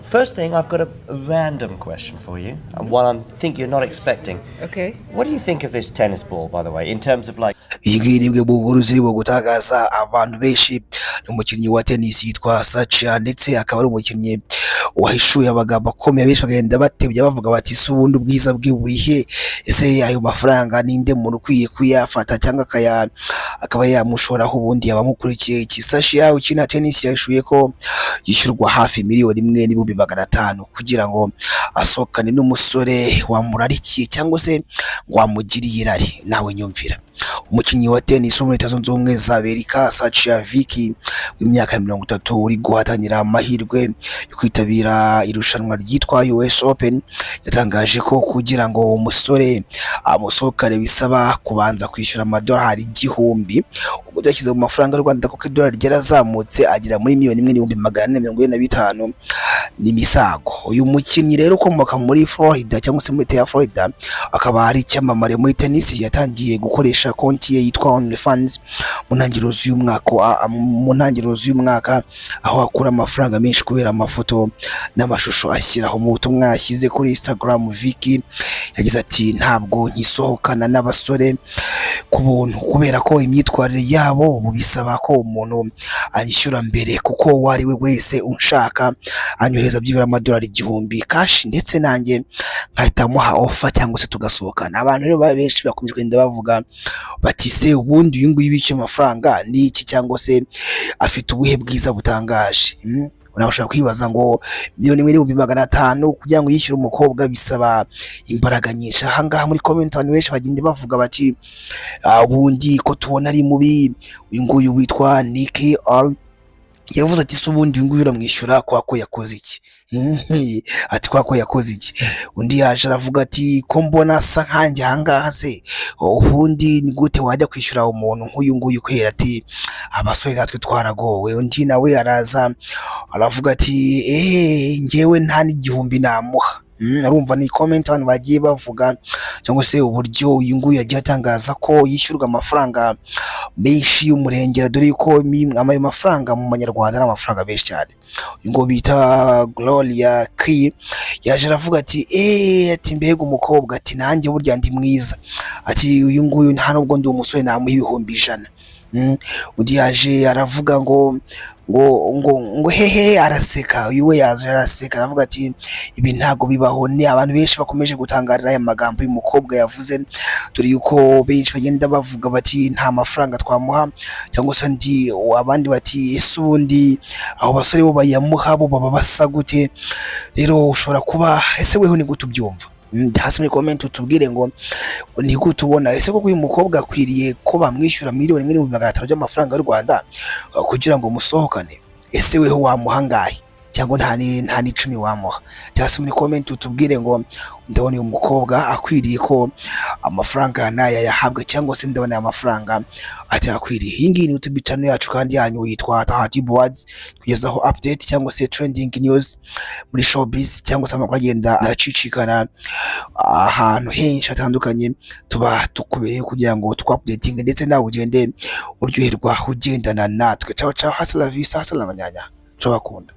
First thing, I've got a random question for you, and one I think you're not expecting. Okay. What do you think of this tennis ball, by the way, in terms of like... iyi ngiyi ni imwe mu nkuru zirimo gutagaza abantu benshi. Ni umukinnyi wa tennis yitwa Sacha, ndetse akaba ari umukinnyi wahishuye amagambo akomeye benshi bagenda batebya bavuga bati se ubundi ubwiza bwe burihe, ese ayo mafaranga ninde muntu ukwiye kuyafata cyangwa akaba yamushoraho ubundi abamukurikiye. Iki Sacha ukina tennis yahishuye ko yishyurwa hafi miliyoni 1,500,000 kugira ngo asohokane n'umusore wamurarikiye cyangwa se wamugiriye irari. Nawe nyumvira, umukinnyi wa tennis wo muri Leta Zunze Ubumwe za Amerika Sacha Vicky w'imyaka 30 uri guhatanira amahirwe yo kwitabira irushanwa ryitwa US Open yatangaje ko kugira ngo umusore amusohokane bisaba kubanza kwishyura amadolari 1,000, ubwo yashyize mu mafaranga y'u Rwanda kuko idolari ryarazamutse agera muri 1,445,000 n'imisago. Uyu mukinnyi rero ukomoka muri Florida cyangwa se muri Leta ya Florida akaba ari icyamamare muri tennis, yatangiye gukoresha konti ye yitwa OnlyFans mu ntangiriro z'umwaka aho akura amafaranga menshi kubera amafoto n'amashusho ashyiraho. Mu butumwa yashyize kuri Instagram, Vicky yagize ati ntabwo nkisohokana n'abasore ku buntu kubera ko imyitwarire yabo ubu bisaba ko umuntu anyishyura mbere, kuko uwo ari we wese unshaka anyohereza byibura amadolari 1,000 cash, ndetse nanjye nkahita muha offer cyangwa se tugasohokana. Abantu rero benshi bakomeje kugenda bavuga bati se ubundi uyu nguyu bicyo amafaranga ni iki, cyangwa se afite ubuhe bwiza butangaje. Unashobora kwibaza ngo 1,500,000 kugira ngo yishyure umukobwa bisaba imbaraga nyinshi. Aha ngaha muri comment abantu benshi bagenda bavuga bati ubundi ko tubona ari mubi. Uyu nguyu witwa Nikki All yavuze ati se ubundi uyu nguyu uramwishyura kwa ko yakoze iki? Ati kwa ko yakoze iki? Undi yaje aravuga ati ko mbona asa nkanjye ahangaha se ubundi ni gute wajya kwishyura umuntu nk'uyu nguyu kwera? Ati abasore natwe twaragowe. Undi nawe araza aravuga ati njyewe nta n'1,000 namuha. Arumva ni comment abantu bagiye bavuga cyangwa se uburyo uyu nguyu yagiye atangaza ko yishyurwa amafaranga menshi y'umurengera, dore ko ayo mafaranga mu Manyarwanda n'amafaranga menshi cyane. Uyu ngo bita Gloria Key yaje aravuga ati mbega umukobwa, ati nanjye burya ndi mwiza, ati uyu nguyu nta nubwo ndi umusore namuha 1,100. Undi yaje aravuga ngo hehe, araseka. Uyu we yaje araseka aravuga ati ibi ntago bibaho. Ni abantu benshi bakomeje gutangarira aya magambo uyu mukobwa yavuze, dore yuko benshi bagenda bavuga bati nta mafaranga twamuha, cyangwa se abandi bati ese ubundi aho basore bo bayamuha bo baba basa gute? Rero ushobora kuba ese weho ni gute ubyumva? Hasi muri comment utubwire ngo ni gute ubona, ese koko uyu mukobwa akwiriye ko bamwishyura 1,500,000 by'amafaranga y'u Rwanda kugira ngo musohokane? Ese weho wamuha ngahe, cyangwa nta n'10 wamuha? Hasi muri comment utubwire ngo ndabona uyu mukobwa akwiriye ko amafaranga naya yahabwa, cyangwa se ndabona aya mafaranga atakwiriye. Iyi ngiyi ni YouTube channel yacu kandi yanyu yitwa Tahatibu Words, kugezaho update cyangwa se trending news muri showbiz cyangwa se amakuru agenda acicikana ahantu henshi hatandukanye. Tuba tukubereye kugira ngo updating ndetse nawe ugende uryoherwa ugendana natwe. Ciao ciao, hasta la vista, hasta la mañana. Turabakunda.